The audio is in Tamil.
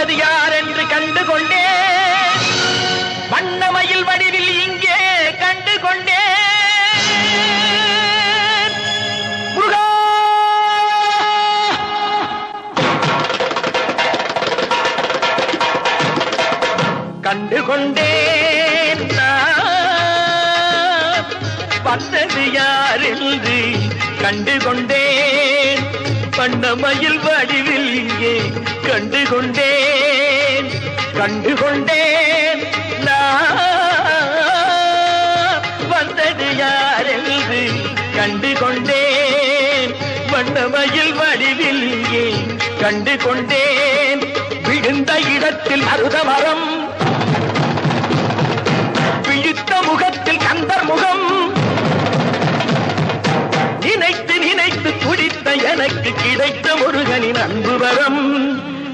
வந்தது யார் என்று கண்டுகொண்டே வண்ணமயில் வடிவில் இங்கே கண்டுகொண்டே முருகா கண்டுகொண்டேன் வந்தது யார் என்று கண்டுகொண்டேன் வண்ணமயில் வடிவில் இங்கே கண்டுகொண்டேன் கண்டுகொண்டேன் வந்தது யார் என்று கண்டுகொண்டேன் வண்ணமயில் வடிவில் இங்கே கண்டுகொண்டேன் விழுந்த இடத்தில் மருதமரம் விழித்த முகத்தில் கந்தர் முகம் நினைத்து நினைத்து துடித்த எனக்கு கிடைத்த முருகனின் அன்பு வரம்